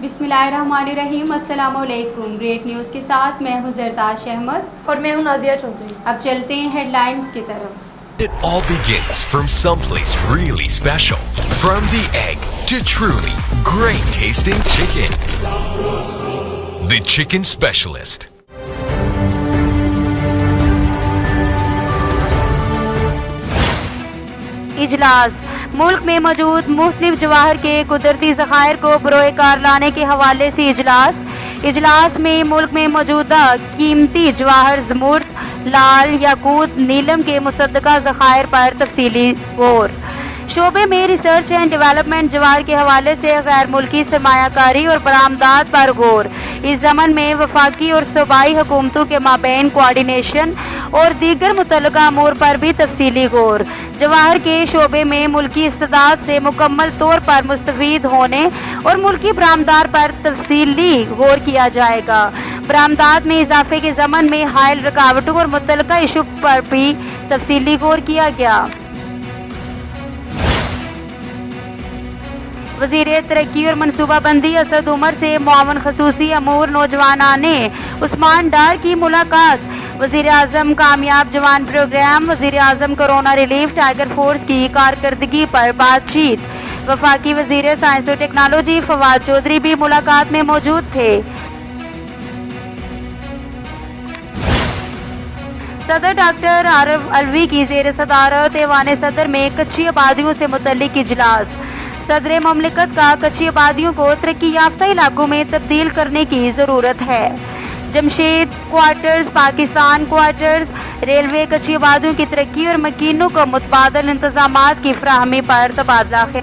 बिस्मिल्लाहिर्रहमानिर्रहीम, अस्सलाम वालेकुम। ग्रेट न्यूज़ के साथ मैं हूं जरताश अहमद और मैं हूं नाजिया चौधरी। अब चलते हैं हेडलाइंस की तरफ। It all begins from someplace really special. From the egg to truly great tasting chicken. The Chicken Specialist. इजलास मुल्क में मौजूद मुख्तलिफ जवाहर के कुदरती ज़खायर को बरोए कार लाने के हवाले से इजलास में मुल्क में मौजूदा कीमती जवाहर ज़मुर्द, लाल, याकूत, नीलम के मुसद्दका ज़खायर पर तफसीली गौर। शोबे में रिसर्च एंड डेवलपमेंट जवाहर के हवाले से गैर मुल्की सरमायाकारी और बरामदात पर गौर। इस ज़मन में वफाकी और सूबाई हुकूमतों के माबैन कोऑर्डिनेशन और दीगर मुतल्लिका अमूर पर भी तफसीली गौर। जवाहर के शोबे में मुल्की इस्तेदाद से मुकम्मल तौर पर मुस्तफीद होने और मुल्की बरामदात पर तफसीली गौर किया जाएगा। बरामदात में इजाफे के ज़मन में हायल रुकावटों और मुतल्लिका इशू पर भी तफसीली गौर किया गया। वज़ीर तरक्की और मनसूबाबंदी असद उमर से मुआवन खसूसी अमूर नौजवानाने उस्मान डार की मुलाकात। वज़ीर आज़म कामयाब जवान प्रोग्राम, वज़ीर आज़म कोरोना रिलीफ टाइगर फोर्स की कारकर्दगी पर बातचीत। वफाकी वज़ीर साइंस और टेक्नोलॉजी फवाद चौधरी भी मुलाकात में मौजूद थे। सदर डॉक्टर आरिफ अलवी की ज़ेर सदारत ऐवान सदर में कच्ची आबादियों से मुतल्लिक इजलास। सदर ममलिकत का कच्ची आबादियों को तरक्की याफ्ता इलाकों में तब्दील करने की ज़रूरत है। Jamshed quarters, Pakistan quarters, railway कच्ची आबादियों की तरक्की और मकीनों को मुतबादल इंतजामात की फराहमी पर तबादला है।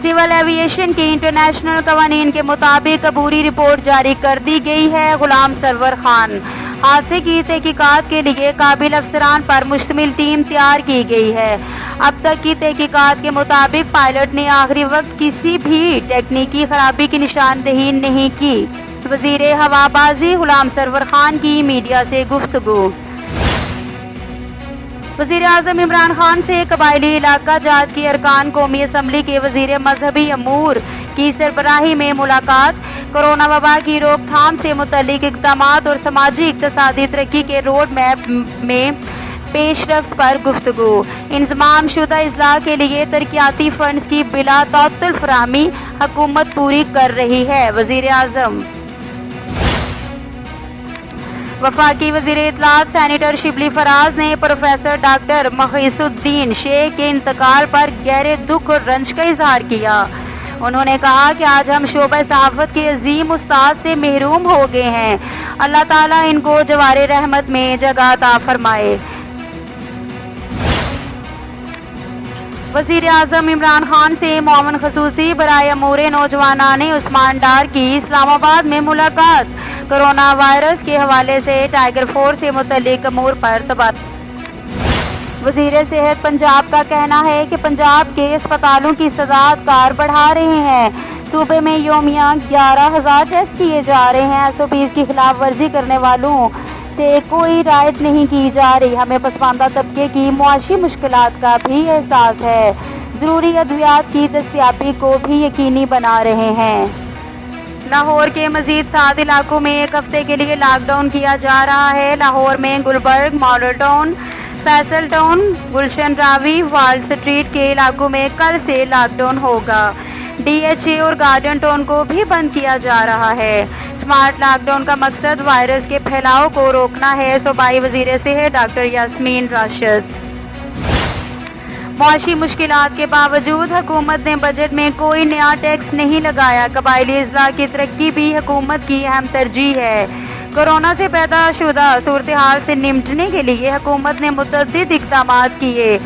सिविल एविएशन के इंटरनेशनल कवानीन के मुताबिक अबूरी रिपोर्ट जारी कर दी गई है। गुलाम सरवर खान हादसे की तहकीकात के लिए काबिल अफसरान पर मुश्तमिल टीम तैयार की गई है। अब तक की तहकीकात के मुताबिक पायलट ने आखिरी वक्त किसी भी टेक्निकी खराबी की निशानदेही नहीं की। वजीर हवाबाजी गुलाम सरवर खान की मीडिया से गुफ्तगू। वजीर आज़म इमरान खान से कबायली इलाका जात की अरकान कौमी असम्बली के वजीर मजहबी अमूर की सरबराही में मुलाकात। कोरोना वबा की रोकथाम से मुतल्लिक इक़दामात और समाजी इक़्तिसादी तरक्की के रोड मैप में पेशरफ्त पर गुफ्तगू। इंज़माम शुदा इस्लाह के लिए तरक्याती फंड्स की बिला तअत्तुल फराहमी हुकूमत पूरी कर रही है। वज़ीर आज़म वफाकी वज़ीर इत्तलात सेनेटर शिबली फराज ने प्रोफेसर डॉक्टर मखीसुद्दीन शेख के इंतकाल पर गहरे दुख और रंज का इजहार किया। उन्होंने कहा कि आज हम शोबा सहाफ़त के अजीम उस्ताद से महरूम हो गए हैं। अल्लाह ताला इनको जवारे रहमत में जगह अता फरमाए। वज़ीर आज़म इमरान खान से मुआवन खसूसी बराए अमूर नौजवानाने उस्मान डार की इस्लामाबाद में मुलाकात। कोरोना वायरस के हवाले से टाइगर फोर्स से मुतल्लिक अमूर पर तबादला। वज़ीर सेहत पंजाब का कहना है कि पंजाब के अस्पतालों की इस्तेदाद कार बढ़ा रहे हैं। सूबे में योमिया 11,000 टेस्ट किए जा रहे हैं। SOPs की खिलाफ वर्जी करने वालों से कोई रायत नहीं की जा रही। हमें पसमानदा तबके की मुआशी मुश्किलात का भी एहसास है। ज़रूरी अद्वियात की दस्तयाबी को भी यकीनी बना रहे हैं। लाहौर के मजीद 7 इलाकों में एक हफ्ते के लिए लॉकडाउन किया जा रहा है। लाहौर में Gulberg, Model Town, Faisal Town, Gulshan Ravi, Wall Street के इलाकों में कल से लॉकडाउन होगा। DHA और गार्डन टाउन को भी बंद किया जा रहा है। स्मार्ट लॉकडाउन का मकसद वायरस के फैलाव को रोकना है। सूबाई वज़ीर सेहत डॉक्टर यास्मीन राशिद। मुआशी मुश्किलात के बावजूद हुकूमत ने बजट में कोई नया टैक्स नहीं लगाया। कबायली अजला की तरक्की भी हुकूमत की अहम तरजीह है। कोरोना से पैदा शुदा सूरत हाल से निपटने के लिए हुकूमत ने मुतअद्दिद इक़दामात किए।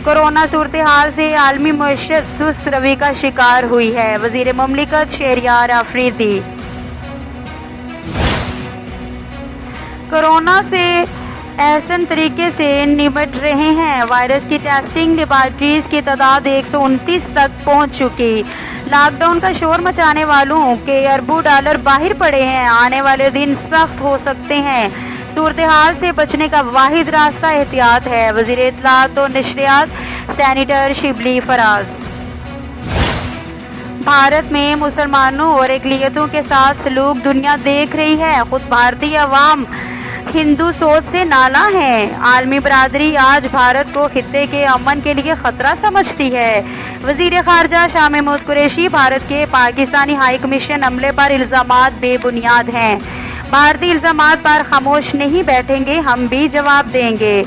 कोरोना सूरत हाल से आलमी मईशत सुस्त रवी का शिकार हुई है। वज़ीर ममलिकत शहरियार आफरीदी कोरोना से एहसन तरीके से निपट रहे हैं। वायरस की टेस्टिंग लेबॉर्ट्रीज की तादाद 129 तक पहुंच चुकी। लॉकडाउन का शोर मचाने वालों के अरबों डॉलर बाहर पड़े हैं। आने वाले दिन सख्त हो सकते हैं। सूरत हाल से बचने का वाहिद रास्ता एहतियात है। वज़ीर इत्तलात और नशरियात सेनेटर शिबली फराज। भारत में मुसलमानों और अक़लियतों के साथ सलूक दुनिया देख रही है। खुद भारतीय अवाम हिंदू सोच से नाला है। आलमी बरादरी आज भारत को खित्ते के अमन के लिए खतरा समझती है। वज़ीर ख़ारजा शाह महमूद कुरैशी, भारत के पाकिस्तानी हाई कमीशन हमले पर इल्ज़ामात बेबुनियाद हैं। भारतीय इल्ज़ामात पर खामोश नहीं बैठेंगे, हम भी जवाब देंगे।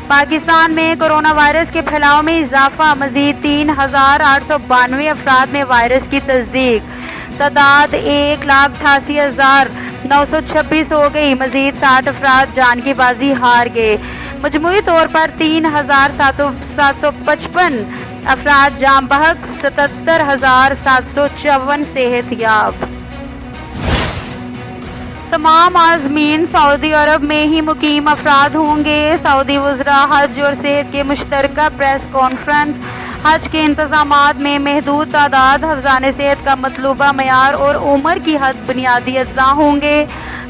पाकिस्तान में कोरोना वायरस के फैलाव में इजाफा, मजीद 3,892 अफराद में वायरस की तस्दीक, तादाद 1,88,926 हो गई। मजीद 60 अफराद जान की बाजी हार गए। मजमूई तौर पर 3,755 अफराद जाम बहक, 77,754 सेहतयाब। तमाम आज़मीन सऊदी अरब में ही मुकीम अफराद होंगे। सऊदी वज़रा हज और सेहत के मुश्तरका प्रेस कॉन्फ्रेंस, हज के इंतज़ामात में महदूद तादाद, हफ़्ज़ान सेहत का मतलूबा मयार और उम्र की हद बुनियादी अज्जा होंगे।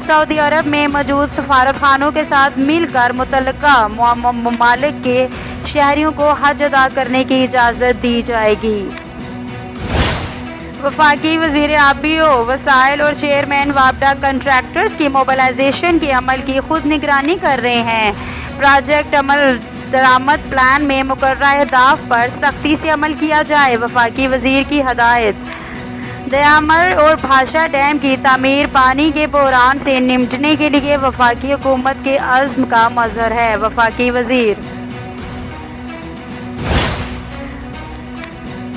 सऊदी अरब में मौजूद सफारत खानों के साथ मिलकर मुतल्लिका ममालिक के शहरियों को हज अदा करने की इजाज़त दी जाएगी। वफाकी वज़ीर आबी वसाइल और चेयरमैन वापडा कंट्रैक्टर्स की मोबिलाइजेशन के अमल की खुद निगरानी कर रहे हैं। प्रोजेक्ट अमल दरामद प्लान में मुकर्ररा अहदाफ पर सख्ती से अमल किया जाए। वफाकी वज़ीर की हदायत। दयामर और भाषा डैम की तामीर पानी के बहरान से निपटने के लिए वफाकी हुकूमत के अज़्म का मज़हर है। वफाकी वज़ीर।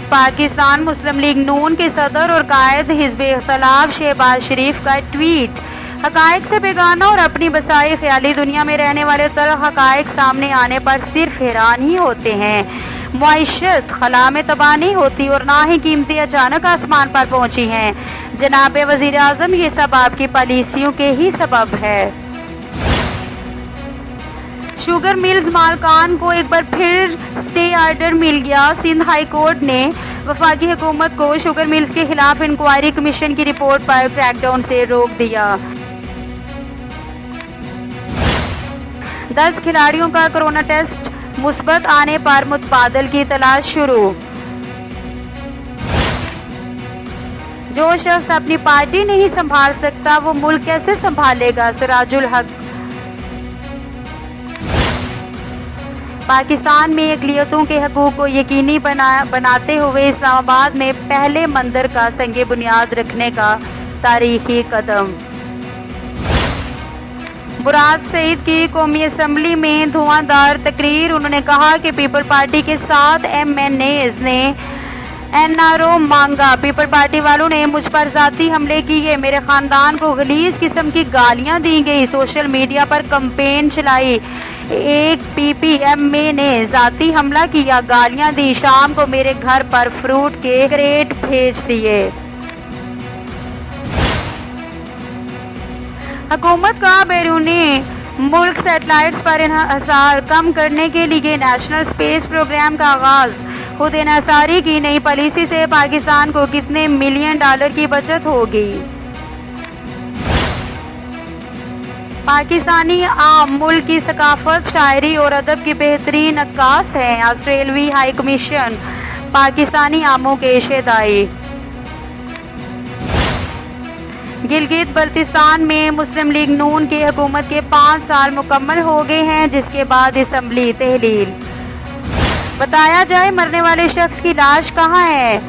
पाकिस्तान मुस्लिम लीग नून के सदर और कायद हिज़्ब इख्तिलाफ शहबाज शरीफ का ट्वीट, हक़ाइक़ से बेगाना और अपनी बसाई ख्याली दुनिया में रहने वाले तरह हक़ाइक़ सामने आने पर सिर्फ हैरान ही होते हैं। मुआइशत खला में तबाह नहीं होती और ना ही कीमतें अचानक आसमान पर पहुंची हैं। जनाब वज़ीर आज़म, ये सब आपकी पॉलिसियों के ही सबब है। शुगर मिल्स मालकान को एक बार फिर स्टे ऑर्डर मिल गया। सिंध हाई कोर्ट ने वफाकी हुकूमत को शुगर मिल्स के खिलाफ इंक्वायरी कमीशन की रिपोर्ट पर क्रैकडाउन से रोक दिया। 10 खिलाड़ियों का कोरोना टेस्ट मुस्बत आने पर मुतबादल की तलाश शुरू। जो शख्स अपनी पार्टी नहीं संभाल सकता वो मुल्क कैसे संभालेगा? सिराजुल हक। पाकिस्तान में अक़लियतों के हकूक़ को यकीनी बनाते हुए इस्लामाबाद में पहले मंदिर का संगे बुनियाद रखने का तारीखी कदम। मुराद सईद की कौमी असम्बली में धुआंधार तकरीर। उन्होंने कहा कि पीपल पार्टी के 7 MNAs ने NRO मांगा। पीपल पार्टी वालों ने मुझ पर ज़ाती हमले किए, मेरे ख़ानदान को गलीज़ किस्म की गालियां दी गई, सोशल मीडिया पर कंपेन चलाई। एक PPMA ने ज़ाती हमला किया, गालियां दी, शाम को मेरे घर पर फ्रूट के क्रेट भेज दिए। हुकूमत का बैरूनी मुल्क सैटेलाइट्स पर इन्हिसार कम करने के लिए नेशनल स्पेस प्रोग्राम का आगाज। खुद इन्हिसारी की नई पॉलिसी से पाकिस्तान को कितने $मिलियन की बचत होगी? पाकिस्तानी आम मुल्क की सकाफत, शायरी और अदब की बेहतरीन अक्कास हैं। ऑस्ट्रेलवी हाई कमीशन पाकिस्तानी आमों के शहदाई। गिलगित बल्तिस्तान में मुस्लिम लीग नून की हुकूमत के 5 साल मुकम्मल हो गए हैं, जिसके बाद असम्बली तहलील। बताया जाए मरने वाले शख्स की लाश कहाँ है?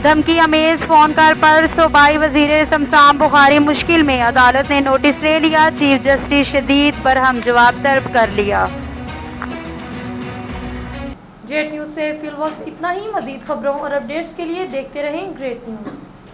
धमकी अमेज फोन कॉल पर सूबाई वजीर समसाम बुखारी मुश्किल में। अदालत ने नोटिस ले लिया, चीफ जस्टिस शदीद बरहम जवाब तलब कर लिया। ग्रेट न्यूज़ से फिल वक्त इतना ही। मजीद खबरों और अपडेट्स के लिए देखते रहें ग्रेट न्यूज़।